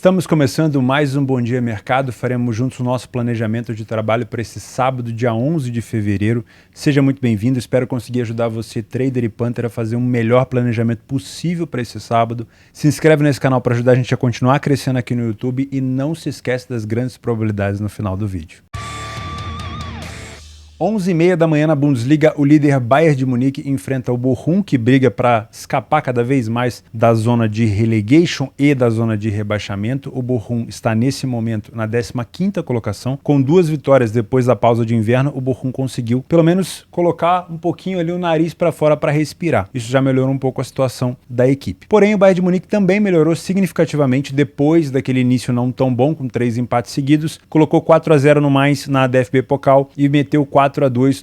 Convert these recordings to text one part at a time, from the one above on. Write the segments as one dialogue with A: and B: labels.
A: Estamos começando mais um Bom Dia Mercado, faremos juntos o nosso planejamento de trabalho para esse sábado, dia 11 de fevereiro. Seja muito bem-vindo, espero conseguir ajudar você, trader e punter, a fazer um melhor planejamento possível para esse sábado. Se inscreve nesse canal para ajudar a gente a continuar crescendo aqui no YouTube e não se esquece das grandes probabilidades no final do vídeo. 11h30 da manhã na Bundesliga, o líder Bayern de Munique enfrenta o Bochum, que briga para escapar cada vez mais da zona de relegation e da zona de rebaixamento. O Bochum está nesse momento na 15ª colocação, com 2 vitórias depois da pausa de inverno. O Bochum conseguiu pelo menos colocar um pouquinho ali o nariz para fora para respirar. Isso já melhorou um pouco a situação da equipe. Porém, o Bayern de Munique também melhorou significativamente depois daquele início não tão bom, com 3 empates seguidos. Colocou 4-0 no Mainz na DFB Pokal e meteu 4-2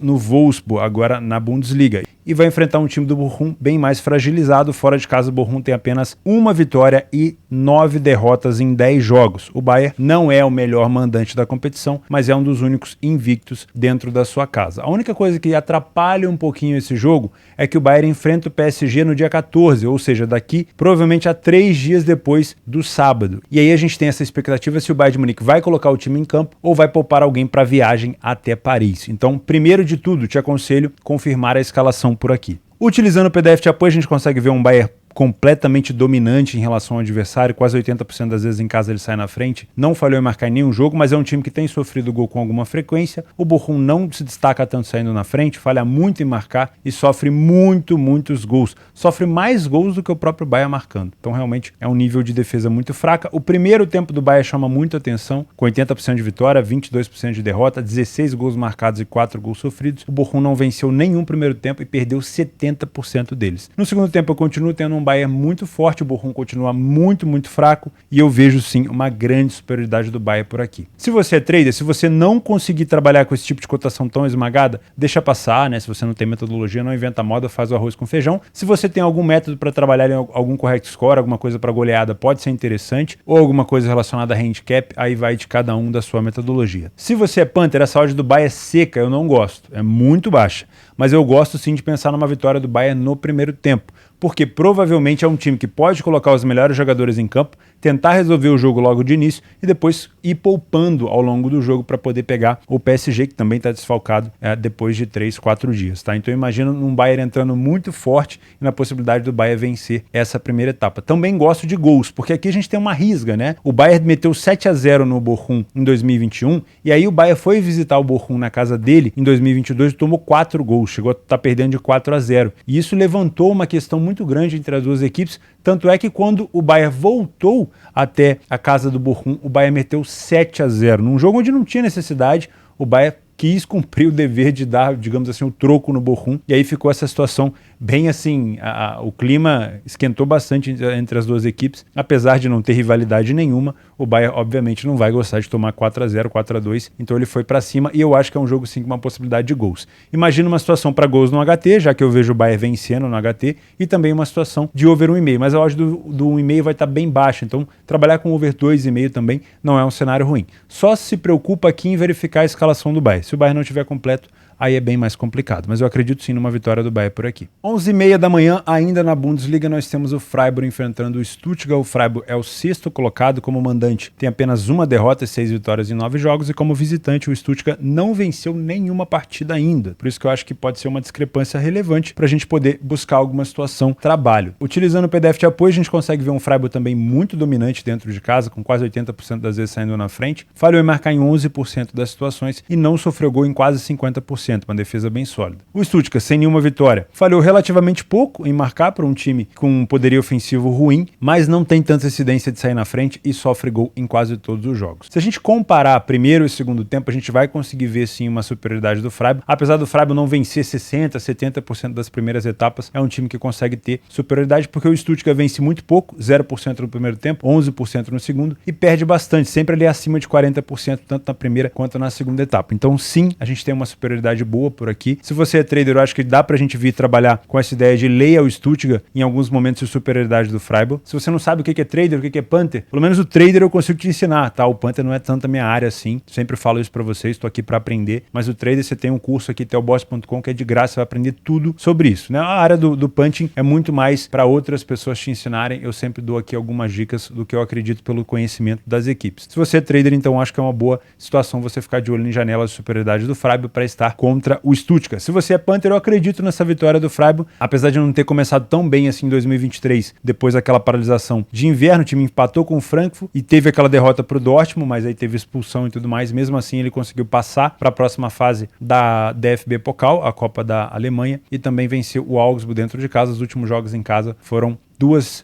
A: no Wolfsburg, agora na Bundesliga. E vai enfrentar um time do Bochum bem mais fragilizado. Fora de casa, o Bochum tem apenas 1 vitória e 9 derrotas em 10 jogos. O Bayern não é o melhor mandante da competição, mas é um dos únicos invictos dentro da sua casa. A única coisa que atrapalha um pouquinho esse jogo é que o Bayern enfrenta o PSG no dia 14, ou seja, daqui provavelmente a 3 dias depois do sábado. E aí a gente tem essa expectativa se o Bayern de Munique vai colocar o time em campo ou vai poupar alguém para a viagem até Paris. Então, primeiro de tudo, te aconselho confirmar a escalação por aqui. Utilizando o PDF de apoio, a gente consegue ver um Bayern completamente dominante em relação ao adversário, quase 80% das vezes em casa ele sai na frente, não falhou em marcar em nenhum jogo, mas é um time que tem sofrido gol com alguma frequência. O Bochum não se destaca tanto saindo na frente, falha muito em marcar e sofre muitos gols. Sofre mais gols do que o próprio Bayern marcando. Então realmente é um nível de defesa muito fraca. O primeiro tempo do Bayern chama muito atenção, com 80% de vitória, 22% de derrota, 16 gols marcados e 4 gols sofridos. O Bochum não venceu nenhum primeiro tempo e perdeu 70% deles. No segundo tempo eu continuo tendo um Bayern muito forte, o Bochum continua muito fraco e eu vejo sim uma grande superioridade do Bayern por aqui. Se você é trader, se você não conseguir trabalhar com esse tipo de cotação tão esmagada, deixa passar, né? Se você não tem metodologia, não inventa moda, faz o arroz com feijão. Se você tem algum método para trabalhar em algum correct score, alguma coisa para goleada, pode ser interessante, ou alguma coisa relacionada a handicap, aí vai de cada um da sua metodologia. Se você é punter, essa odd do Bayern é seca, eu não gosto, é muito baixa, mas eu gosto sim de pensar numa vitória do Bayern no primeiro tempo, porque provavelmente é um time que pode colocar os melhores jogadores em campo, tentar resolver o jogo logo de início e depois ir poupando ao longo do jogo para poder pegar o PSG, que também está desfalcado depois de 3, 4 dias. Tá? Então eu imagino um Bayern entrando muito forte e na possibilidade do Bayern vencer essa primeira etapa. Também gosto de gols, porque aqui a gente tem uma risga, né? O Bayern meteu 7-0 no Bochum em 2021 e aí o Bayern foi visitar o Bochum na casa dele em 2022 e tomou 4 gols, chegou a estar perdendo de 4-0. E isso levantou uma questão muito grande entre as duas equipes, tanto é que quando o Bayern voltou até a casa do Bochum, o Bayern meteu 7-0, num jogo onde não tinha necessidade. O Bayern quis cumprir o dever de dar, digamos assim, o troco no Bochum, e aí ficou essa situação bem assim, o clima esquentou bastante entre as duas equipes, apesar de não ter rivalidade nenhuma. O Bayern obviamente não vai gostar de tomar 4-0, 4-2, então ele foi para cima e eu acho que é um jogo sim com uma possibilidade de gols. Imagina uma situação para gols no HT, já que eu vejo o Bayern vencendo no HT, e também uma situação de over 1,5, mas a odd do 1,5 vai estar bem baixa, então trabalhar com over 2,5 também não é um cenário ruim. Só se preocupa aqui em verificar a escalação do Bayern. Se o Bayern não estiver completo, aí é bem mais complicado, mas eu acredito sim numa vitória do Bayern por aqui. 11h30 da manhã, ainda na Bundesliga, nós temos o Freiburg enfrentando o Stuttgart. O Freiburg é o 6º colocado como mandante, tem apenas 1 derrota e 6 vitórias em 9 jogos, e como visitante o Stuttgart não venceu nenhuma partida ainda, por isso que eu acho que pode ser uma discrepância relevante para a gente poder buscar alguma situação trabalho. Utilizando o PDF de apoio, a gente consegue ver um Freiburg também muito dominante dentro de casa, com quase 80% das vezes saindo na frente, falhou em marcar em 11% das situações e não sofreu gol em quase 50%. Uma defesa bem sólida. O Stuttgart, sem nenhuma vitória, falhou relativamente pouco em marcar para um time com um poderio ofensivo ruim, mas não tem tanta incidência de sair na frente e sofre gol em quase todos os jogos. Se a gente comparar primeiro e segundo tempo, a gente vai conseguir ver sim uma superioridade do Freiburg. Apesar do Freiburg não vencer 60%, 70% das primeiras etapas, é um time que consegue ter superioridade, porque o Stuttgart vence muito pouco, 0% no primeiro tempo, 11% no segundo, e perde bastante, sempre ali acima de 40%, tanto na primeira quanto na segunda etapa. Então sim, a gente tem uma superioridade possibilidade boa por aqui. Se você é trader, eu acho que dá pra gente vir trabalhar com essa ideia de leia o Stuttgart em alguns momentos de superioridade do Freiburg. Se você não sabe o que é trader, o que é punter, pelo menos o trader eu consigo te ensinar, tá? O punter não é tanto a minha área assim, sempre falo isso pra vocês, tô aqui pra aprender, mas o trader você tem um curso aqui, theoboss.com, que é de graça, você vai aprender tudo sobre isso, né? A área do punting é muito mais para outras pessoas te ensinarem, eu sempre dou aqui algumas dicas do que eu acredito pelo conhecimento das equipes. Se você é trader, então acho que é uma boa situação você ficar de olho em janelas de superioridade do Freiburg para estar contra o Stuttgart. Se você é punter, eu acredito nessa vitória do Freiburg, apesar de não ter começado tão bem assim em 2023, depois daquela paralisação de inverno, o time empatou com o Frankfurt e teve aquela derrota para o Dortmund, mas aí teve expulsão e tudo mais, mesmo assim ele conseguiu passar para a próxima fase da DFB Pokal, a Copa da Alemanha, e também venceu o Augsburg dentro de casa. Os últimos jogos em casa foram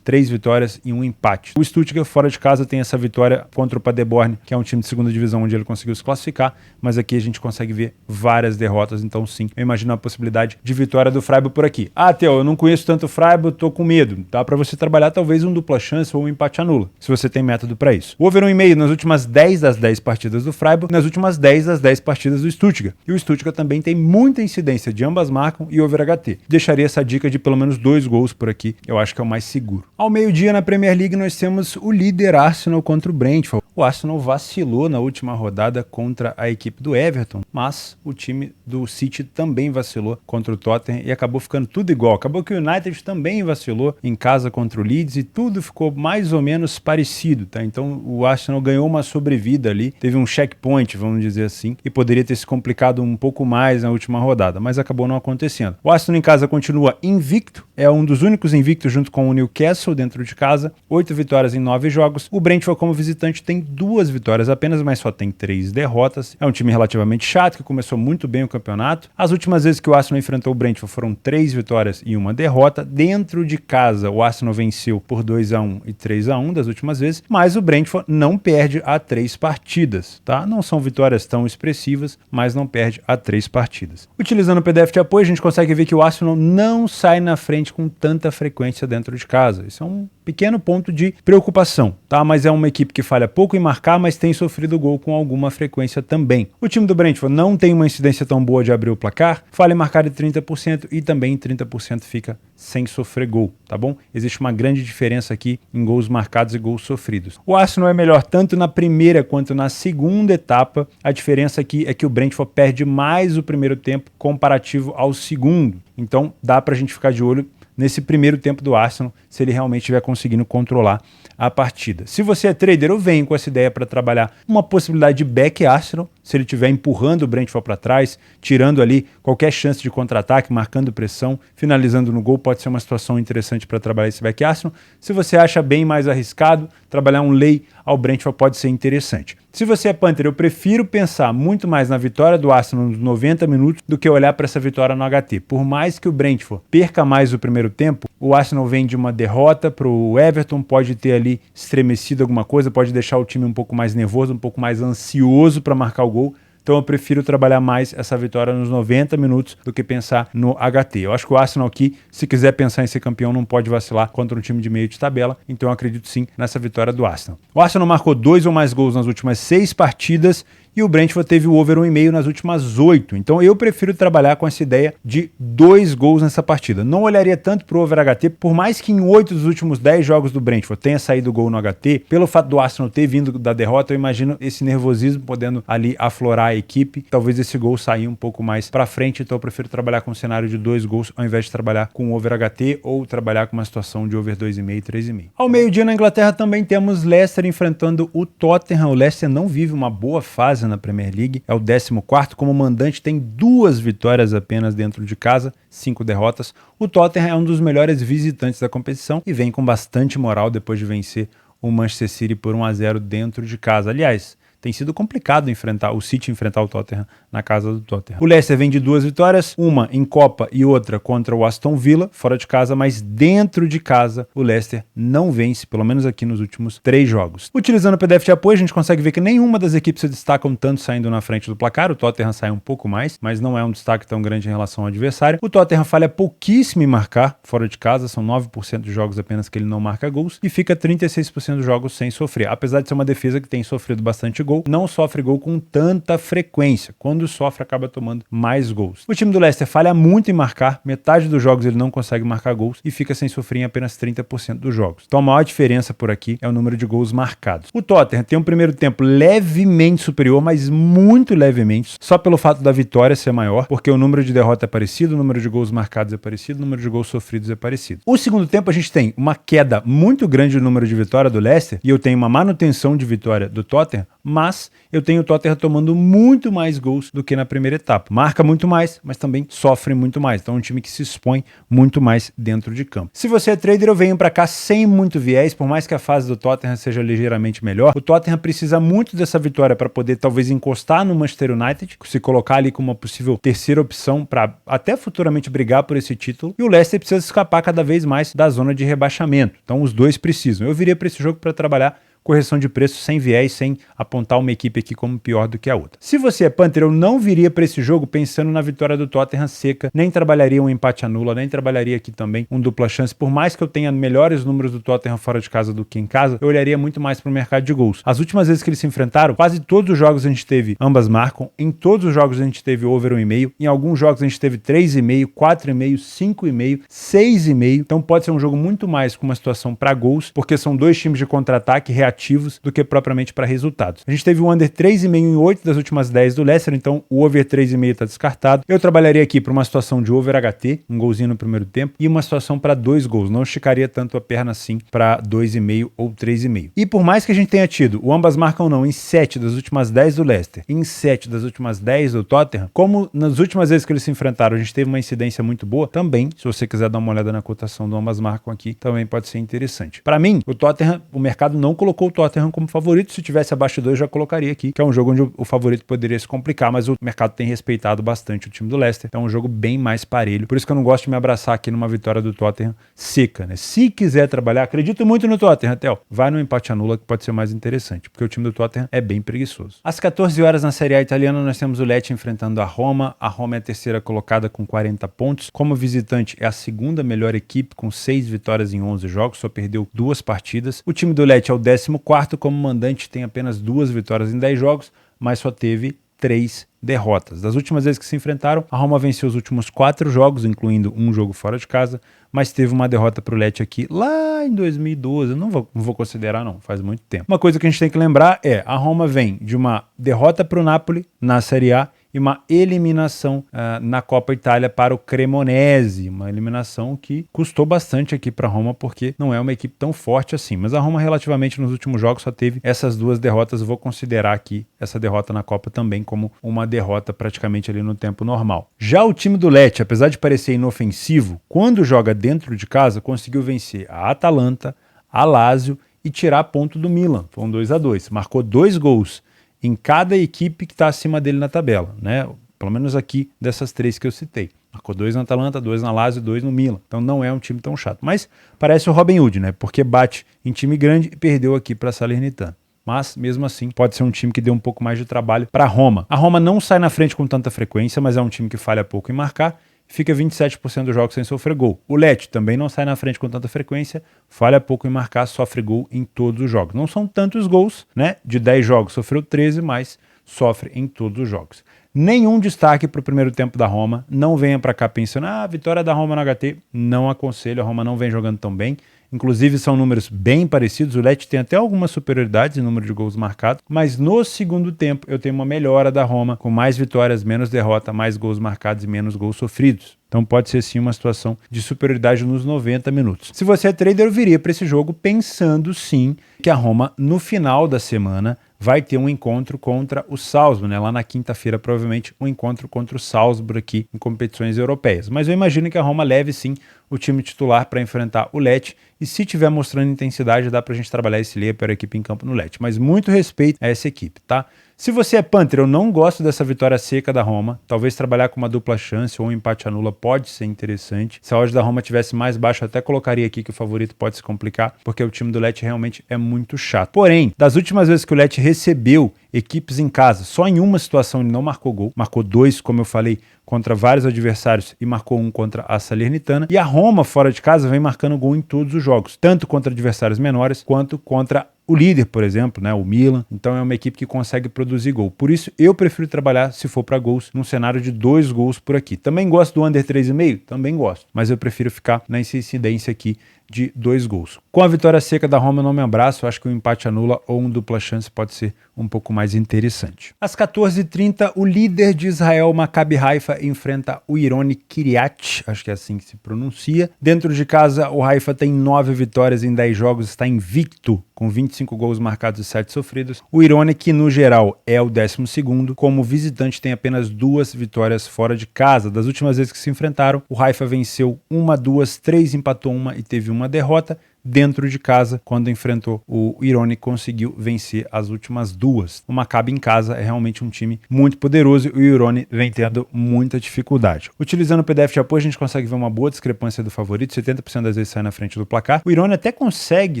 A: 3 vitórias e 1 empate. O Stuttgart fora de casa tem essa vitória contra o Paderborn, que é um time de segunda divisão onde ele conseguiu se classificar, mas aqui a gente consegue ver várias derrotas, então sim, eu imagino a possibilidade de vitória do Freiburg por aqui. Ah, Theo, eu não conheço tanto o Freiburg, tô com medo. Dá pra você trabalhar talvez um dupla chance ou um empate anula, se você tem método pra isso. O over 1,5 nas últimas 10 das 10 partidas do Freiburg, nas últimas 10 das 10 partidas do Stuttgart. E o Stuttgart também tem muita incidência de ambas marcam e over HT. Deixaria essa dica de pelo menos 2 gols por aqui, eu acho que é o mais seguro. Ao meio-dia na Premier League nós temos o líder Arsenal contra o Brentford. O Arsenal vacilou na última rodada contra a equipe do Everton, mas o time do City também vacilou contra o Tottenham e acabou ficando tudo igual. Acabou que o United também vacilou em casa contra o Leeds e tudo ficou mais ou menos parecido, tá? Então o Arsenal ganhou uma sobrevida ali, teve um checkpoint, vamos dizer assim, e poderia ter se complicado um pouco mais na última rodada, mas acabou não acontecendo. O Arsenal em casa continua invicto, é um dos únicos invictos junto com o Newcastle dentro de casa, 8 vitórias em 9 jogos. O Brentford como visitante tem 2 vitórias apenas, mas só tem 3 derrotas. É um time relativamente chato, que começou muito bem o campeonato. As últimas vezes que o Arsenal enfrentou o Brentford foram 3 vitórias e 1 derrota. Dentro de casa, o Arsenal venceu por 2-1 e 3-1 das últimas vezes, mas o Brentford não perde a 3 partidas, tá? Não são vitórias tão expressivas, mas não perde a 3 partidas. Utilizando o PDF de apoio, a gente consegue ver que o Arsenal não sai na frente com tanta frequência dentro de casa. Isso é um pequeno ponto de preocupação, tá? Mas é uma equipe que falha pouco em marcar, mas tem sofrido gol com alguma frequência também. O time do Brentford não tem uma incidência tão boa de abrir o placar, falha em marcar de 30% e também 30% fica sem sofrer gol, tá bom? Existe uma grande diferença aqui em gols marcados e gols sofridos. O Arsenal é melhor tanto na primeira quanto na segunda etapa. A diferença aqui é que o Brentford perde mais o primeiro tempo comparativo ao segundo. Então dá pra gente ficar de olho nesse primeiro tempo do Arsenal, se ele realmente estiver conseguindo controlar a partida. Se você é trader, eu venho com essa ideia para trabalhar uma possibilidade de back Arsenal, se ele estiver empurrando o Brentford para trás, tirando ali qualquer chance de contra-ataque, marcando pressão, finalizando no gol, pode ser uma situação interessante para trabalhar esse back Arsenal. Se você acha bem mais arriscado, trabalhar um lay ao Brentford pode ser interessante. Se você é punter, eu prefiro pensar muito mais na vitória do Arsenal nos 90 minutos do que olhar para essa vitória no HT. Por mais que o Brentford perca mais o primeiro tempo, o Arsenal vem de uma derrota para o Everton, pode ter ali estremecido alguma coisa, pode deixar o time um pouco mais nervoso, um pouco mais ansioso para marcar o gol. Então eu prefiro trabalhar mais essa vitória nos 90 minutos do que pensar no HT. Eu acho que o Arsenal aqui, se quiser pensar em ser campeão, não pode vacilar contra um time de meio de tabela. Então eu acredito sim nessa vitória do Arsenal. O Arsenal marcou 2 ou mais gols nas últimas 6 partidas e o Brentford teve o over 1,5 nas últimas 8. Então eu prefiro trabalhar com essa ideia de 2 gols nessa partida. Não olharia tanto pro over HT, por mais que em 8 dos últimos 10 jogos do Brentford tenha saído gol no HT, pelo fato do Arsenal ter vindo da derrota, eu imagino esse nervosismo podendo ali aflorar a equipe. Talvez esse gol saia um pouco mais pra frente, então eu prefiro trabalhar com um cenário de 2 gols ao invés de trabalhar com over HT ou trabalhar com uma situação de over 2,5 e 3,5. Ao meio-dia na Inglaterra também temos Leicester enfrentando o Tottenham. O Leicester não vive uma boa fase na Premier League, é o 14º, como mandante tem 2 vitórias apenas dentro de casa, 5 derrotas. O Tottenham é um dos melhores visitantes da competição e vem com bastante moral depois de vencer o Manchester City por 1-0 dentro de casa. Aliás, tem sido complicado enfrentar o City, enfrentar o Tottenham na casa do Tottenham. O Leicester vem de 2 vitórias, uma em Copa e outra contra o Aston Villa, fora de casa, mas dentro de casa o Leicester não vence, pelo menos aqui nos últimos 3 jogos. Utilizando o PDF de apoio, a gente consegue ver que nenhuma das equipes se destacam tanto saindo na frente do placar. O Tottenham sai um pouco mais, mas não é um destaque tão grande em relação ao adversário. O Tottenham falha pouquíssimo em marcar fora de casa, são 9% dos jogos apenas que ele não marca gols, e fica 36% dos jogos sem sofrer, apesar de ser uma defesa que tem sofrido bastante gol. gol, não sofre gol com tanta frequência. Quando sofre, acaba tomando mais gols. O time do Leicester falha muito em marcar, metade dos jogos ele não consegue marcar gols e fica sem sofrer em apenas 30% dos jogos. Então a maior diferença por aqui é o número de gols marcados. O Tottenham tem um primeiro tempo levemente superior, mas muito levemente, só pelo fato da vitória ser maior, porque o número de derrota é parecido, o número de gols marcados é parecido, o número de gols sofridos é parecido. O segundo tempo a gente tem uma queda muito grande no número de vitória do Leicester e eu tenho uma manutenção de vitória do Tottenham, mas eu tenho o Tottenham tomando muito mais gols do que na primeira etapa. Marca muito mais, mas também sofre muito mais. Então é um time que se expõe muito mais dentro de campo. Se você é trader, eu venho para cá sem muito viés, por mais que a fase do Tottenham seja ligeiramente melhor. O Tottenham precisa muito dessa vitória para poder talvez encostar no Manchester United, se colocar ali como uma possível terceira opção para até futuramente brigar por esse título. E o Leicester precisa escapar cada vez mais da zona de rebaixamento. Então os dois precisam. Eu viria para esse jogo para trabalhar correção de preço sem viés, sem apontar uma equipe aqui como pior do que a outra. Se você é Panther, eu não viria para esse jogo pensando na vitória do Tottenham seca, nem trabalharia um empate anula, nem trabalharia aqui também um dupla chance. Por mais que eu tenha melhores números do Tottenham fora de casa do que em casa, eu olharia muito mais para o mercado de gols. As últimas vezes que eles se enfrentaram, quase todos os jogos a gente teve ambas marcam, em todos os jogos a gente teve over 1,5, em alguns jogos a gente teve 3,5, 4,5, 5,5, 6,5. Então pode ser um jogo muito mais com uma situação para gols, porque são dois times de contra-ataque reativos do que propriamente para resultados. A gente teve o under 3,5 em 8 das últimas 10 do Leicester, então o over 3,5 está descartado. Eu trabalharia aqui para uma situação de over HT, um golzinho no primeiro tempo, e uma situação para 2 gols. Não esticaria tanto a perna assim para 2,5 ou 3,5. E por mais que a gente tenha tido o ambas marcam não em 7 das últimas 10 do Leicester, em 7 das últimas 10 do Tottenham, como nas últimas vezes que eles se enfrentaram a gente teve uma incidência muito boa, também, se você quiser dar uma olhada na cotação do ambas marcam aqui, também pode ser interessante. Para mim, o Tottenham, o mercado não colocou o Tottenham como favorito, se tivesse abaixo de 2 já colocaria aqui, que é um jogo onde o favorito poderia se complicar, mas o mercado tem respeitado bastante o time do Leicester, então é um jogo bem mais parelho, por isso que eu não gosto de me abraçar aqui numa vitória do Tottenham seca, né? Se quiser trabalhar, acredito muito no Tottenham, Theo, vai no empate anula que pode ser mais interessante, porque o time do Tottenham é bem preguiçoso. Às 14 horas na Série A italiana nós temos o Lecce enfrentando a Roma é a terceira colocada com 40 pontos, como visitante é a segunda melhor equipe com 6 vitórias em 11 jogos, só perdeu 2 partidas, o time do Lecce é o 14º, como mandante tem apenas 2 vitórias em 10 jogos, mas só teve 3 derrotas. Das últimas vezes que se enfrentaram, a Roma venceu os últimos 4 jogos, incluindo um jogo fora de casa, mas teve uma derrota para o Lecce aqui lá em 2012, eu não vou considerar não, faz muito tempo. Uma coisa que a gente tem que lembrar é, a Roma vem de uma derrota para o Napoli na Série A, e uma eliminação na Copa Itália para o Cremonese, uma eliminação que custou bastante aqui para a Roma, porque não é uma equipe tão forte assim, mas a Roma relativamente nos últimos jogos só teve essas 2 derrotas, eu vou considerar aqui essa derrota na Copa também como uma derrota praticamente ali no tempo normal. Já o time do Lecce, apesar de parecer inofensivo, quando joga dentro de casa, conseguiu vencer a Atalanta, a Lazio e tirar ponto do Milan, foi um 2-2, marcou 2 gols em cada equipe que está acima dele na tabela, né? Pelo menos aqui dessas 3 que eu citei. Marcou 2 na Atalanta, 2 na Lazio e 2 no Milan. Então não é um time tão chato. Mas parece o Robin Hood, né? Porque bate em time grande e perdeu aqui para a Salernitana. Mas, mesmo assim, pode ser um time que dê um pouco mais de trabalho para a Roma. A Roma não sai na frente com tanta frequência, mas é um time que falha pouco em marcar. Fica 27% dos jogos sem sofrer gol. O Lecce também não sai na frente com tanta frequência, falha pouco em marcar, sofre gol em todos os jogos. Não são tantos gols, né? De 10 jogos sofreu 13, mas sofre em todos os jogos. Nenhum destaque para o primeiro tempo da Roma. Não venha para cá pensando, vitória da Roma no HT. Não aconselho, a Roma não vem jogando tão bem. Inclusive são números bem parecidos, o Lecce tem até algumas superioridades em número de gols marcados, mas no segundo tempo eu tenho uma melhora da Roma, com mais vitórias, menos derrota, mais gols marcados e menos gols sofridos. Então pode ser sim uma situação de superioridade nos 90 minutos. Se você é trader, eu viria para esse jogo pensando sim que a Roma no final da semana vai ter um encontro contra o Salzburg, né? Lá na quinta-feira, provavelmente, um encontro contra o Salzburg aqui em competições europeias. Mas eu imagino que a Roma leve, sim, o time titular para enfrentar o Lecce. E se tiver mostrando intensidade, dá para a gente trabalhar esse Leia para a equipe em campo no Lecce. Mas muito respeito a essa equipe, tá? Se você é Panther, eu não gosto dessa vitória seca da Roma. Talvez trabalhar com uma dupla chance ou um empate anula pode ser interessante. Se a odd da Roma tivesse mais baixo, eu até colocaria aqui que o favorito pode se complicar, porque o time do Lecce realmente é muito chato. Porém, das últimas vezes que o Lecce recebeu equipes em casa, só em uma situação ele não marcou gol. Marcou 2, como eu falei, contra vários adversários e marcou 1 contra a Salernitana. E a Roma, fora de casa, vem marcando gol em todos os jogos, tanto contra adversários menores quanto contra o líder, por exemplo, né, o Milan. Então é uma equipe que consegue produzir gol. Por isso eu prefiro trabalhar, se for para gols, num cenário de 2 gols por aqui. Também gosto do under 3,5? Também gosto, mas eu prefiro ficar na incidência aqui de 2 gols. Com a vitória seca da Roma, eu não me abraço, acho que um empate anula ou um dupla chance pode ser um pouco mais interessante. Às 14h30, o líder de Israel, Maccabi Haifa, enfrenta o Ironi Kiryat, acho que é assim que se pronuncia. Dentro de casa, o Haifa tem 9 vitórias em 10 jogos, está invicto, com 25 gols marcados e 7 sofridos. O Ironi, que no geral é o 12º, como visitante tem apenas 2 vitórias fora de casa. Das últimas vezes que se enfrentaram, o Haifa venceu 1, 2, 3, empatou 1 e teve uma derrota. Dentro de casa, quando enfrentou o Ironi, conseguiu vencer as últimas 2. O Maccabi em casa é realmente um time muito poderoso e o Ironi vem tendo muita dificuldade. Utilizando o PDF de apoio, a gente consegue ver uma boa discrepância do favorito, 70% das vezes sai na frente do placar. O Ironi até consegue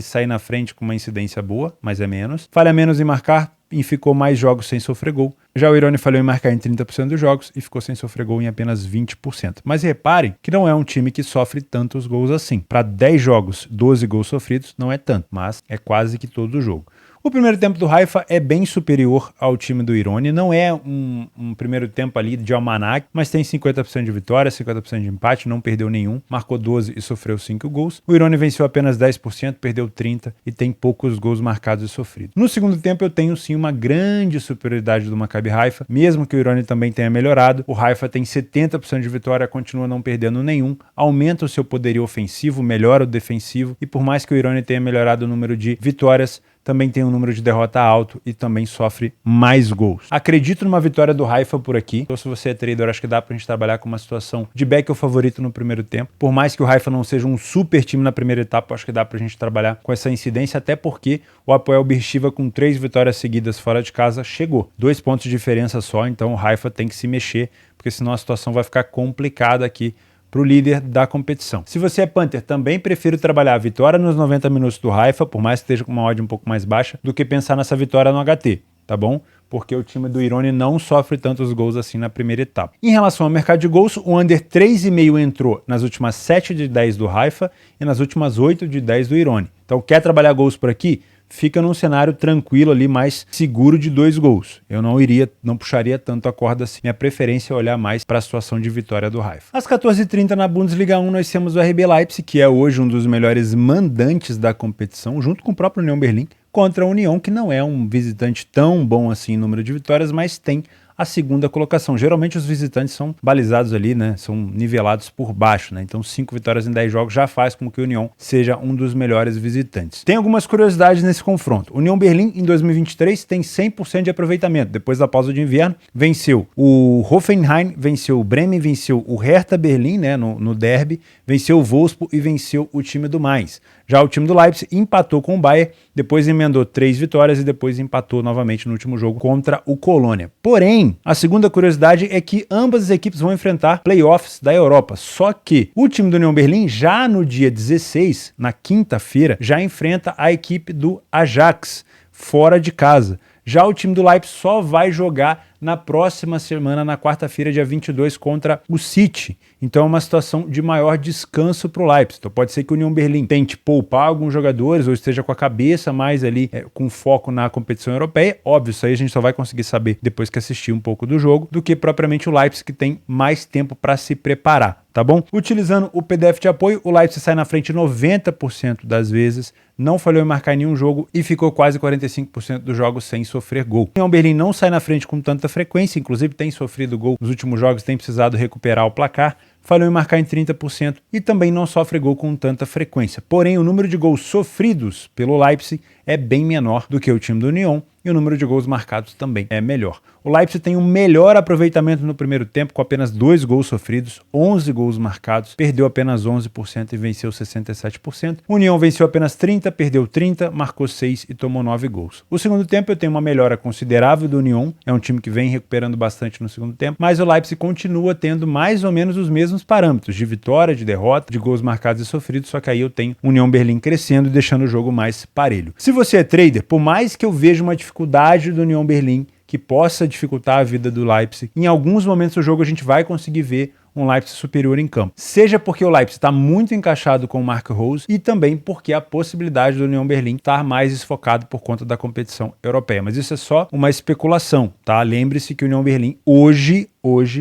A: sair na frente com uma incidência boa, mas é menos. Falha menos em marcar e ficou mais jogos sem sofrer gol. Já o Ironi falhou em marcar em 30% dos jogos e ficou sem sofrer gol em apenas 20%. Mas reparem que não é um time que sofre tantos gols assim. Para 10 jogos, 12 gols sofridos não é tanto, mas é quase que todo o jogo. O primeiro tempo do Haifa é bem superior ao time do Ironi, não é um primeiro tempo ali de almanac, mas tem 50% de vitória, 50% de empate, não perdeu nenhum, marcou 12 e sofreu 5 gols. O Ironi venceu apenas 10%, perdeu 30% e tem poucos gols marcados e sofridos. No segundo tempo eu tenho sim uma grande superioridade do Maccabi Haifa, mesmo que o Ironi também tenha melhorado, o Haifa tem 70% de vitória, continua não perdendo nenhum, aumenta o seu poderio ofensivo, melhora o defensivo e por mais que o Ironi tenha melhorado o número de vitórias, também tem um número de derrota alto e também sofre mais gols. Acredito numa vitória do Haifa por aqui. Então, se você é trader, acho que dá pra gente trabalhar com uma situação de back ou favorito no primeiro tempo. Por mais que o Haifa não seja um super time na primeira etapa, acho que dá pra gente trabalhar com essa incidência, até porque o Hapoel Beersheva com 3 vitórias seguidas fora de casa chegou. 2 pontos de diferença só, então o Haifa tem que se mexer, porque senão a situação vai ficar complicada aqui para o líder da competição. Se você é Panther, também prefiro trabalhar a vitória nos 90 minutos do Haifa, por mais que esteja com uma odd um pouco mais baixa, do que pensar nessa vitória no HT, tá bom? Porque o time do Ironi não sofre tantos gols assim na primeira etapa. Em relação ao mercado de gols, o under 3,5 entrou nas últimas 7 de 10 do Haifa e nas últimas 8 de 10 do Ironi. Então, quer trabalhar gols por aqui? Fica num cenário tranquilo ali, mais seguro de 2 gols. Eu não puxaria tanto a corda assim. Minha preferência é olhar mais para a situação de vitória do Haifa. Às 14h30 na Bundesliga 1 nós temos o RB Leipzig, que é hoje um dos melhores mandantes da competição, junto com o próprio União Berlim, contra a União, que não é um visitante tão bom assim em número de vitórias, mas tem a segunda colocação. Geralmente os visitantes são balizados ali, né? São nivelados por baixo, né? Então 5 vitórias em 10 jogos já faz com que o União seja um dos melhores visitantes. Tem algumas curiosidades nesse confronto. União Berlim em 2023 tem 100% de aproveitamento. Depois da pausa de inverno, venceu o Hoffenheim, venceu o Bremen, venceu o Hertha Berlim, né? No derby, venceu o Wolfsburg e venceu o time do Mainz. Já o time do Leipzig empatou com o Bayern, depois emendou 3 vitórias e depois empatou novamente no último jogo contra o Colônia. Porém, a segunda curiosidade é que ambas as equipes vão enfrentar playoffs da Europa. Só que o time do União Berlim, já no dia 16, na quinta-feira, já enfrenta a equipe do Ajax, fora de casa. Já o time do Leipzig só vai jogar na próxima semana, na quarta-feira, dia 22, contra o City. Então é uma situação de maior descanso para o Leipzig. Então pode ser que o União Berlim tente poupar alguns jogadores ou esteja com a cabeça mais ali com foco na competição europeia. Óbvio, isso aí a gente só vai conseguir saber depois que assistir um pouco do jogo, do que propriamente o Leipzig, que tem mais tempo para se preparar, tá bom? Utilizando o PDF de apoio, o Leipzig sai na frente 90% das vezes, não falhou em marcar nenhum jogo e ficou quase 45% dos jogos sem sofrer gol. O União Berlim não sai na frente com tanta frequência, inclusive tem sofrido gol nos últimos jogos, tem precisado recuperar o placar, falhou em marcar em 30% e também não sofre gol com tanta frequência. Porém, o número de gols sofridos pelo Leipzig é bem menor do que o time do União e o número de gols marcados também é melhor. O Leipzig tem um melhor aproveitamento no primeiro tempo, com apenas 2 gols sofridos, 11 gols marcados, perdeu apenas 11% e venceu 67%. O União venceu apenas 30%, perdeu 30%, marcou 6% e tomou 9 gols. O segundo tempo eu tenho uma melhora considerável do União, é um time que vem recuperando bastante no segundo tempo, mas o Leipzig continua tendo mais ou menos os mesmos parâmetros de vitória, de derrota, de gols marcados e sofridos, só que aí eu tenho União Berlim crescendo e deixando o jogo mais parelho. Se você é trader, por mais que eu veja uma dificuldade do União Berlim que possa dificultar a vida do Leipzig, em alguns momentos do jogo a gente vai conseguir ver um Leipzig superior em campo. Seja porque o Leipzig está muito encaixado com o Marco Rose e também porque a possibilidade do União Berlim estar mais desfocado por conta da competição europeia. Mas isso é só uma especulação, tá? Lembre-se que o União Berlim hoje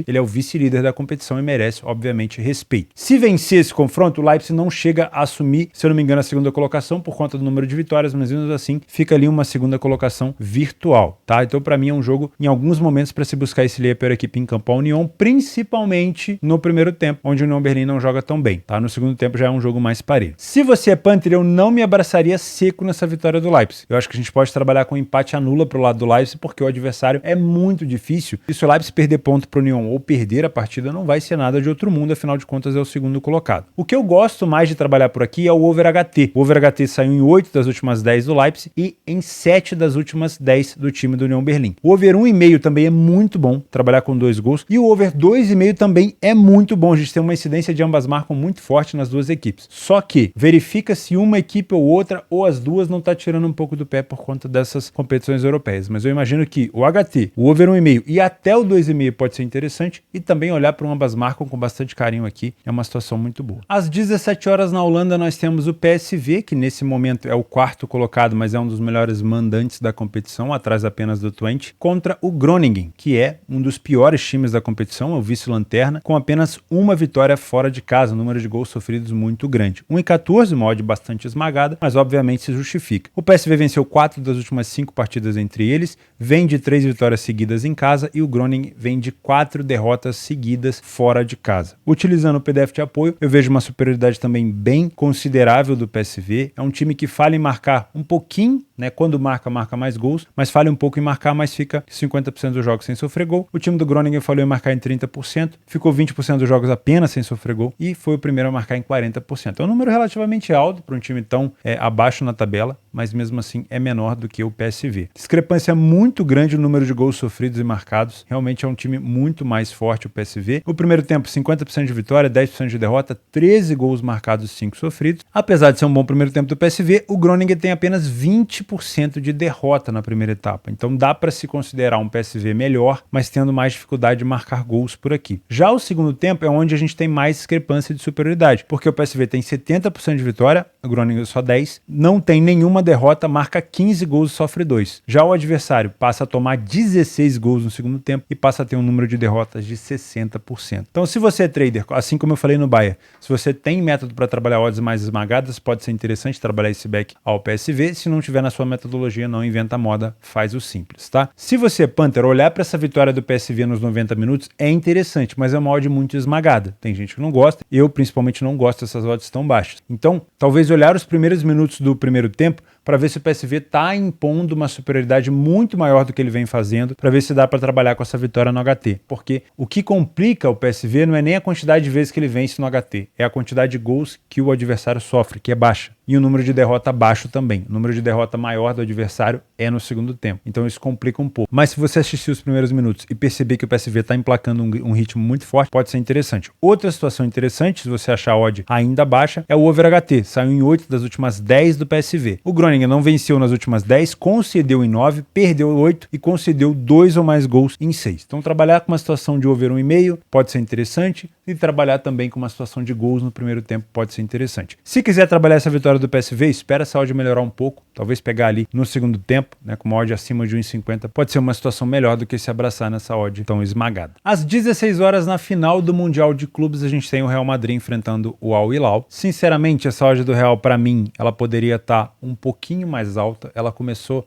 A: ele é o vice-líder da competição e merece, obviamente, respeito. Se vencer esse confronto, o Leipzig não chega a assumir, se eu não me engano, a segunda colocação por conta do número de vitórias, mas mesmo assim fica ali uma segunda colocação virtual, tá? Então, para mim, é um jogo, em alguns momentos, para se buscar esse leia pela equipe em campo à União, principalmente no primeiro tempo, onde o União Berlim não joga tão bem, tá? No segundo tempo já é um jogo mais parelho. Se você é Panther, eu não me abraçaria seco nessa vitória do Leipzig. Eu acho que a gente pode trabalhar com empate anula pro lado do Leipzig, porque o adversário é muito difícil. E se o Leipzig perder ponto pro União ou perder a partida, não vai ser nada de outro mundo, afinal de contas é o segundo colocado. O que eu gosto mais de trabalhar por aqui é o over HT. O over HT saiu em 8 das últimas 10 do Leipzig e em 7 das últimas 10 do time do União Berlim. O over 1,5 também é muito bom, trabalhar com 2 gols. E o over 2,5 também é muito bom. A gente tem uma incidência de ambas marcam muito forte nas duas equipes. Só que verifica se uma equipe ou outra, ou as duas, não está tirando um pouco do pé por conta dessas competições europeias. Mas eu imagino que o HT, o over 1,5 e até o 2,5 pode ser interessante. E também olhar para ambas marcam com bastante carinho aqui é uma situação muito boa. Às 17 horas na Holanda nós temos o PSV, que nesse momento é o quarto colocado, mas é um dos melhores mandantes da competição, atrás apenas do Twente, contra o Groningen, que é um dos piores times da competição, é o vice-lanterna, com apenas uma vitória fora de casa, um número de gols sofridos muito grande. 1,14, uma odd bastante esmagada, mas obviamente se justifica. O PSV venceu 4 das últimas 5 partidas entre eles, vem de 3 vitórias seguidas em casa e o Groningen vem de 4 derrotas seguidas fora de casa. Utilizando o PDF de apoio, eu vejo uma superioridade também bem considerável do PSV. É um time que falha em marcar um pouquinho, né? Quando marca mais gols, mas falha um pouco em marcar, mas fica 50% dos jogos sem sofrer gol. O time do Groningen falhou em marcar em 30%, ficou 20% dos jogos apenas sem sofrer gol e foi o primeiro a marcar em 40%. É um número relativamente alto para um time tão abaixo na tabela, mas mesmo assim é menor do que o PSV. Discrepância muito grande no número de gols sofridos e marcados. Realmente é um time muito mais forte o PSV. O primeiro tempo, 50% de vitória, 10% de derrota, 13 gols marcados e 5 sofridos. Apesar de ser um bom primeiro tempo do PSV, o Groningen tem apenas 20% de derrota na primeira etapa. Então dá para se considerar um PSV melhor, mas tendo mais dificuldade de marcar gols por aqui. Já o segundo tempo é onde a gente tem mais discrepância de superioridade, porque o PSV tem 70% de vitória, o Groningen só 10%, não tem nenhuma derrota, marca 15 gols e sofre 2. Já o adversário passa a tomar 16 gols no segundo tempo e passa a ter um número de derrotas de 60%. Então, se você é trader, assim como eu falei no Bayer, se você tem método para trabalhar odds mais esmagadas, pode ser interessante trabalhar esse back ao PSV. Se não tiver na sua metodologia, não inventa moda, faz o simples, tá? Se você é Panther, olhar para essa vitória do PSV nos 90 minutos é interessante, mas é uma odd muito esmagada. Tem gente que não gosta, eu principalmente não gosto dessas odds tão baixas. Então, talvez olhar os primeiros minutos do primeiro tempo para ver se o PSV está impondo uma superioridade muito maior do que ele vem fazendo, para ver se dá para trabalhar com essa vitória no HT. Porque o que complica o PSV não é nem a quantidade de vezes que ele vence no HT, é a quantidade de gols que o adversário sofre, que é baixa. E o número de derrota baixo também. O número de derrota maior do adversário é no segundo tempo. Então isso complica um pouco. Mas se você assistir os primeiros minutos e perceber que o PSV está emplacando um ritmo muito forte, pode ser interessante. Outra situação interessante, se você achar a odd ainda baixa, é o over HT. Saiu em 8 das últimas 10 do PSV. O Groningen não venceu nas últimas 10, concedeu em 9, perdeu 8 e concedeu 2 ou mais gols em 6. Então trabalhar com uma situação de over 1,5 pode ser interessante e trabalhar também com uma situação de gols no primeiro tempo pode ser interessante. Se quiser trabalhar essa vitória do PSV, espera essa odd melhorar um pouco, talvez pegar ali no segundo tempo, né, com uma odd acima de 1,50, pode ser uma situação melhor do que se abraçar nessa odd tão esmagada. Às 16 horas na final do Mundial de Clubes, a gente tem o Real Madrid enfrentando o Al Hilal. Sinceramente, essa odd do Real, para mim, ela poderia estar um pouquinho mais alta. Ela começou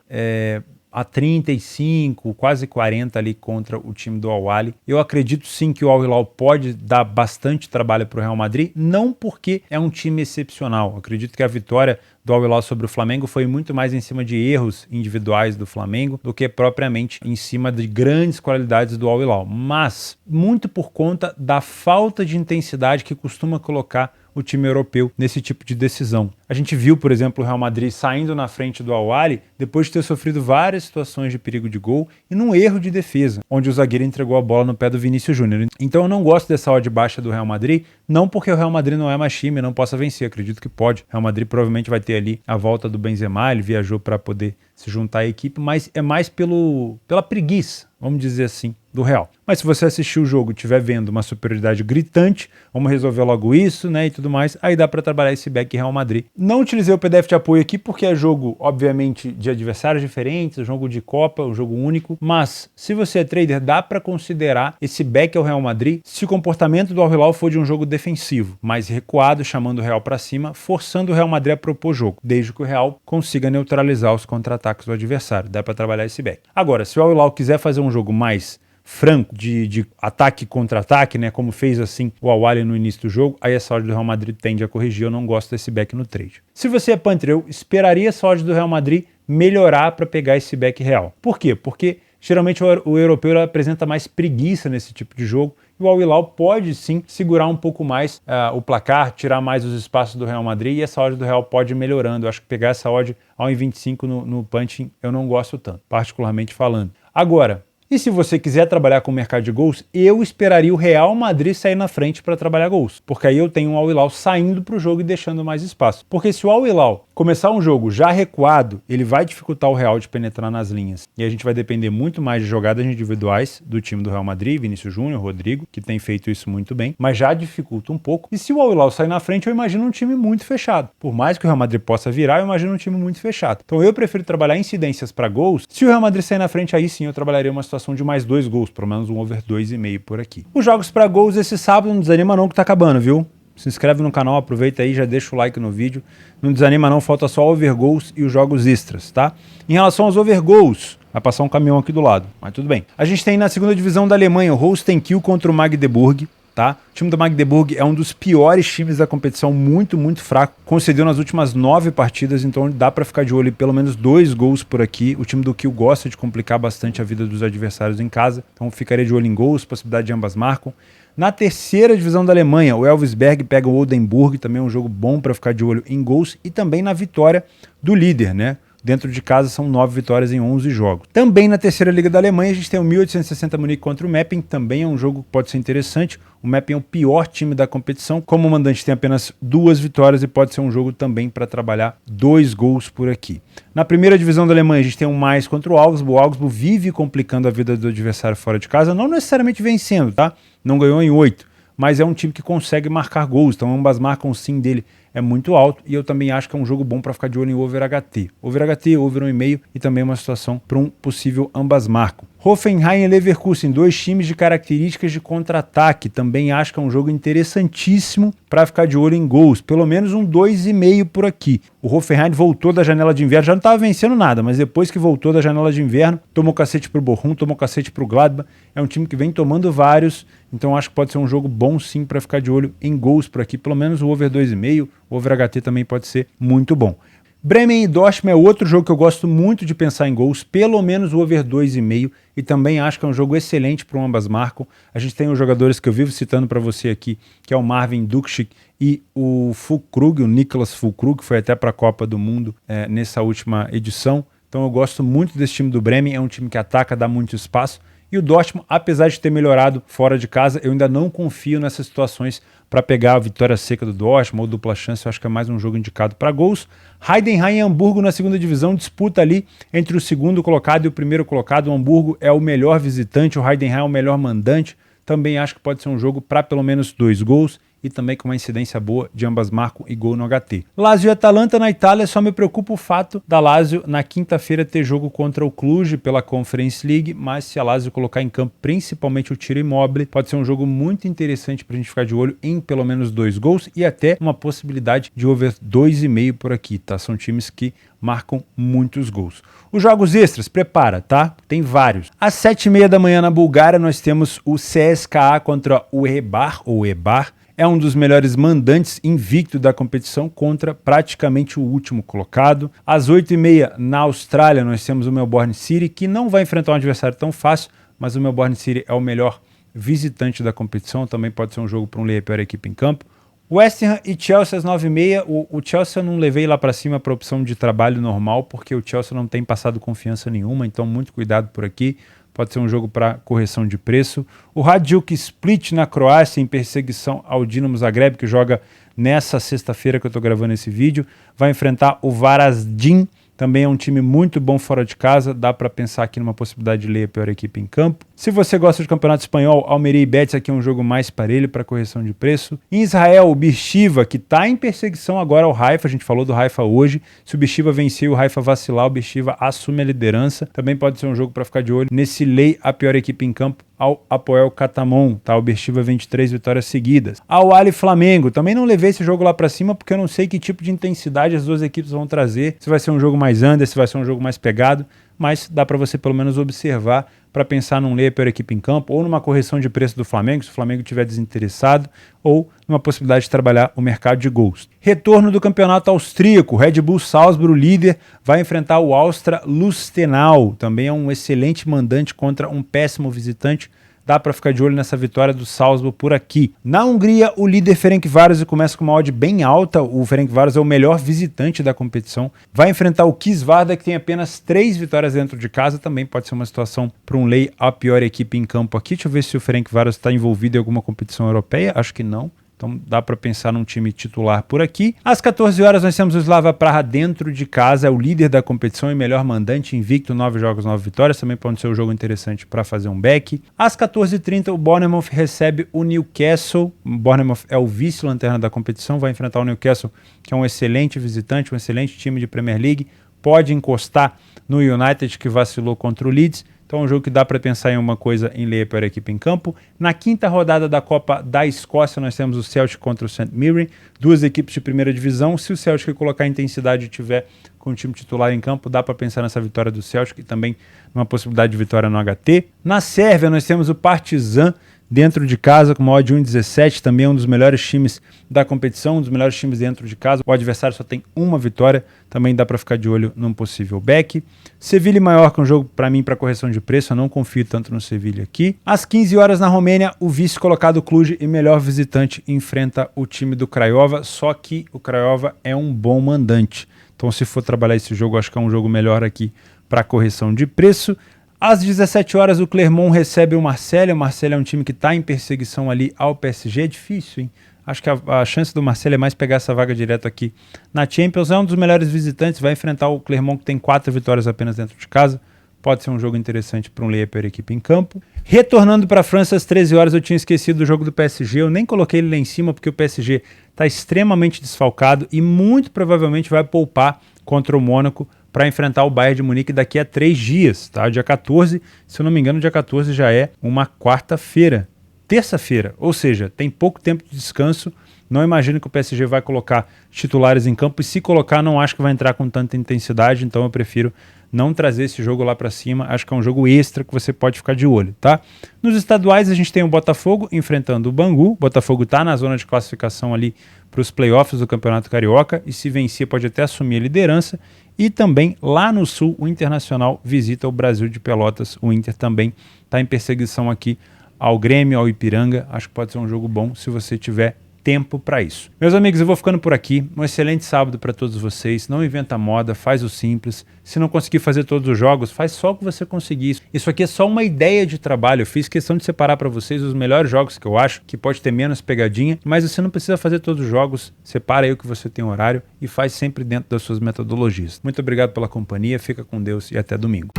A: a 35, quase 40 ali contra o time do Al Ahly. Eu acredito sim que o Al Hilal pode dar bastante trabalho para o Real Madrid, não porque é um time excepcional. Eu acredito que a vitória do Al Hilal sobre o Flamengo foi muito mais em cima de erros individuais do Flamengo do que propriamente em cima de grandes qualidades do Al Hilal, mas muito por conta da falta de intensidade que costuma colocar o time europeu nesse tipo de decisão. A gente viu, por exemplo, o Real Madrid saindo na frente do Al Ahly depois de ter sofrido várias situações de perigo de gol e num erro de defesa, onde o zagueiro entregou a bola no pé do Vinícius Júnior. Então eu não gosto dessa odd baixa do Real Madrid, não porque o Real Madrid não é mais time e não possa vencer, acredito que pode. O Real Madrid provavelmente vai ter ali a volta do Benzema, ele viajou para poder se juntar à equipe, mas é mais pela preguiça, vamos dizer assim, do Real. Mas se você assistir o jogo e estiver vendo uma superioridade gritante, vamos resolver logo isso, né, e tudo mais, aí dá para trabalhar esse back Real Madrid. Não utilizei o PDF de apoio aqui porque é jogo, obviamente, de adversários diferentes, jogo de Copa, um jogo único, mas se você é trader, dá para considerar esse back ao Real Madrid se o comportamento do Al Hilal for de um jogo defensivo, mais recuado, chamando o Real para cima, forçando o Real Madrid a propor jogo, desde que o Real consiga neutralizar os contra-ataques do adversário. Dá para trabalhar esse back. Agora, se o Al Hilal quiser fazer um jogo mais franco, de ataque contra ataque, né, como fez assim o Al-Ahly no início do jogo, aí essa odd do Real Madrid tende a corrigir. Eu não gosto desse back no trade. Se você é punter, eu esperaria essa odd do Real Madrid melhorar para pegar esse back real. Por quê? Porque geralmente o europeu apresenta mais preguiça nesse tipo de jogo e o Al Hilal pode sim segurar um pouco mais o placar, tirar mais os espaços do Real Madrid, e essa odd do Real pode ir melhorando. Eu acho que pegar essa odd ao 1,25 no punching eu não gosto tanto, particularmente falando. Agora, e se você quiser trabalhar com o mercado de gols, eu esperaria o Real Madrid sair na frente para trabalhar gols. Porque aí eu tenho um Al Hilal saindo para o jogo e deixando mais espaço. Porque se o Al Hilal começar um jogo já recuado, ele vai dificultar o Real de penetrar nas linhas. E a gente vai depender muito mais de jogadas individuais do time do Real Madrid, Vinícius Júnior, Rodrigo, que tem feito isso muito bem, mas já dificulta um pouco. E se o Al Hilal sair na frente, eu imagino um time muito fechado. Por mais que o Real Madrid possa virar, eu imagino um time muito fechado. Então eu prefiro trabalhar incidências para gols. Se o Real Madrid sair na frente, aí sim eu trabalharia uma situação de mais 2 gols, pelo menos um over 2,5 por aqui. Os jogos para gols esse sábado não desanima não que tá acabando, viu? Se inscreve no canal, aproveita aí, já deixa o like no vídeo. Não desanima não, falta só over goals e os jogos extras, tá? Em relação aos over goals, vai passar um caminhão aqui do lado, mas tudo bem. A gente tem na segunda divisão da Alemanha o Holstein Kiel contra o Magdeburg. Tá? O time do Magdeburg é um dos piores times da competição, muito fraco. Concedeu nas últimas 9 partidas, então dá para ficar de olho em pelo menos 2 gols por aqui. O time do Kiel gosta de complicar bastante a vida dos adversários em casa, então ficaria de olho em gols, possibilidade de ambas marcam. Na terceira divisão da Alemanha, o Elversberg pega o Oldenburg, também é um jogo bom para ficar de olho em gols, e também na vitória do líder, né? Dentro de casa são 9 vitórias em 11 jogos. Também na terceira liga da Alemanha a gente tem o 1860 Munique contra o Meppen, também é um jogo que pode ser interessante. O Meppen é o pior time da competição, como o mandante tem apenas 2 vitórias e pode ser um jogo também para trabalhar 2 gols por aqui. Na primeira divisão da Alemanha a gente tem um mais contra o Augsburg. O Augsburg vive complicando a vida do adversário fora de casa, não necessariamente vencendo, tá? Não ganhou em 8, mas é um time que consegue marcar gols, então ambas marcam sim dele é muito alto, e eu também acho que é um jogo bom para ficar de olho em over HT. Over HT, over 1,5 e também uma situação para um possível ambas marcam. Hoffenheim e Leverkusen, 2 times de características de contra-ataque, também acho que é um jogo interessantíssimo para ficar de olho em gols, pelo menos um 2,5 por aqui. O Hoffenheim voltou da janela de inverno, já não estava vencendo nada, mas depois que voltou da janela de inverno, tomou cacete pro Bochum, tomou cacete pro Gladbach, é um time que vem tomando vários, então acho que pode ser um jogo bom sim para ficar de olho em gols por aqui, pelo menos o over 2,5, o over HT também pode ser muito bom. Bremen e Dortmund é outro jogo que eu gosto muito de pensar em gols, pelo menos o over 2,5, e também acho que é um jogo excelente para ambas marcam. A gente tem os jogadores que eu vivo citando para você aqui, que é o Marvin Dukšik e o Füllkrug, o Niklas Füllkrug, que foi até para a Copa do Mundo nessa última edição. Então eu gosto muito desse time do Bremen, é um time que ataca, dá muito espaço. E o Dortmund, apesar de ter melhorado fora de casa, eu ainda não confio nessas situações para pegar a vitória seca do Dortmund ou dupla chance. Eu acho que é mais um jogo indicado para gols. Heidenheim e Hamburgo na segunda divisão, disputa ali entre o segundo colocado e o primeiro colocado. O Hamburgo é o melhor visitante, o Heidenheim é o melhor mandante. Também acho que pode ser um jogo para pelo menos 2 gols e também com uma incidência boa de ambas marcam e gol no HT. Lazio e Atalanta na Itália, só me preocupa o fato da Lazio na quinta-feira ter jogo contra o Cluj pela Conference League, mas se a Lazio colocar em campo principalmente o Tiro Immobile, pode ser um jogo muito interessante para a gente ficar de olho em pelo menos 2 gols e até uma possibilidade de over 2,5 por aqui, tá? São times que marcam muitos gols. Os jogos extras, prepara, tá? Tem vários. Às 7h30 da manhã na Bulgária nós temos o CSKA contra o Eibar, ou Eibar. É um dos melhores mandantes invicto da competição contra praticamente o último colocado. Às 8h30 na Austrália nós temos o Melbourne City, que não vai enfrentar um adversário tão fácil, mas o Melbourne City é o melhor visitante da competição, também pode ser um jogo para ler a pior equipe em campo. West Ham e Chelsea às 9h30. O Chelsea eu não levei lá para cima para opção de trabalho normal, porque o Chelsea não tem passado confiança nenhuma, então muito cuidado por aqui. Pode ser um jogo para correção de preço. O Hajduk Split na Croácia em perseguição ao Dinamo Zagreb, que joga nessa sexta-feira que eu estou gravando esse vídeo. Vai enfrentar o Varaždin também é um time muito bom fora de casa, dá para pensar aqui numa possibilidade de ler a pior equipe em campo. Se você gosta de campeonato espanhol, Almeria e Betis aqui é um jogo mais parelho para correção de preço. Em Israel, o Beersheva, que está em perseguição agora ao Haifa, a gente falou do Haifa hoje. Se o Beersheva vencer e o Haifa vacilar, o Beersheva assume a liderança. Também pode ser um jogo para ficar de olho nesse lei a pior equipe em campo ao Apoel Catamon, tá? O Beersheva vem de 3 vitórias seguidas. Ao Ali Flamengo, também não levei esse jogo lá para cima porque eu não sei que tipo de intensidade as duas equipes vão trazer, se vai ser um jogo mais under, se vai ser um jogo mais pegado, mas dá para você pelo menos observar para pensar num lei a pior equipe em campo ou numa correção de preço do Flamengo, se o Flamengo estiver desinteressado, ou numa possibilidade de trabalhar o mercado de gols. Retorno do campeonato austríaco, Red Bull Salzburg, líder, vai enfrentar o Austria Lustenau, também é um excelente mandante contra um péssimo visitante. Dá para ficar de olho nessa vitória do Salzburg por aqui. Na Hungria, o líder Ferencváros começa com uma odd bem alta. O Ferencváros é o melhor visitante da competição. Vai enfrentar o Kisvárda, que tem apenas 3 vitórias dentro de casa. Também pode ser uma situação para um lei a pior equipe em campo aqui. Deixa eu ver se o Ferencváros está envolvido em alguma competição europeia. Acho que não. Então dá para pensar num time titular por aqui. Às 14 horas nós temos o Slava Praha dentro de casa, é o líder da competição e melhor mandante, invicto, 9 jogos, 9 vitórias. Também pode ser um jogo interessante para fazer um back. Às 14h30 o Bournemouth recebe o Newcastle. O Bournemouth é o vice-lanterna da competição, vai enfrentar o Newcastle, que é um excelente visitante, um excelente time de Premier League. Pode encostar no United, que vacilou contra o Leeds. Então é um jogo que dá para pensar em uma coisa em ler para a equipe em campo. Na quinta rodada da Copa da Escócia, nós temos o Celtic contra o St. Mirren, duas equipes de primeira divisão. Se o Celtic colocar intensidade e tiver com o time titular em campo, dá para pensar nessa vitória do Celtic e também numa possibilidade de vitória no HT. Na Sérvia, nós temos o Partizan dentro de casa com uma odd 1,17, também é um dos melhores times da competição, um dos melhores times dentro de casa. O adversário só tem uma vitória, também dá para ficar de olho num possível back. Sevilha e Mallorca, um jogo para mim para correção de preço, eu não confio tanto no Sevilha aqui. Às 15 horas na Romênia, o vice colocado Cluj e melhor visitante enfrenta o time do Craiova, só que o Craiova é um bom mandante. Então se for trabalhar esse jogo, acho que é um jogo melhor aqui para correção de preço. Às 17 horas o Clermont recebe o Marseille. O Marseille é um time que está em perseguição ali ao PSG. É difícil, hein? Acho que a chance do Marseille é mais pegar essa vaga direto aqui na Champions. É um dos melhores visitantes. Vai enfrentar o Clermont, que tem 4 vitórias apenas dentro de casa. Pode ser um jogo interessante para um lei per equipe em campo. Retornando para a França às 13 horas, eu tinha esquecido do jogo do PSG. Eu nem coloquei ele lá em cima porque o PSG está extremamente desfalcado e muito provavelmente vai poupar contra o Mônaco para enfrentar o Bayern de Munique daqui a 3 dias, tá? Dia 14, se eu não me engano, dia 14 já é uma quarta-feira, terça-feira, ou seja, tem pouco tempo de descanso. Não imagino que o PSG vai colocar titulares em campo e se colocar, não acho que vai entrar com tanta intensidade, então eu prefiro não trazer esse jogo lá para cima. Acho que é um jogo extra que você pode ficar de olho, tá? Nos estaduais a gente tem o Botafogo enfrentando o Bangu. O Botafogo está na zona de classificação ali para os playoffs do Campeonato Carioca e se vencer pode até assumir a liderança. E também lá no Sul o Internacional visita o Brasil de Pelotas. O Inter também está em perseguição aqui ao Grêmio, ao Ipiranga. Acho que pode ser um jogo bom se você tiver tempo para isso. Meus amigos, eu vou ficando por aqui. Um excelente sábado para todos vocês. Não inventa moda, faz o simples. Se não conseguir fazer todos os jogos, faz só o que você conseguir. Isso aqui é só uma ideia de trabalho. Eu fiz questão de separar para vocês os melhores jogos que eu acho, que pode ter menos pegadinha, mas você não precisa fazer todos os jogos. Separa aí o que você tem horário e faz sempre dentro das suas metodologias. Muito obrigado pela companhia, fica com Deus e até domingo.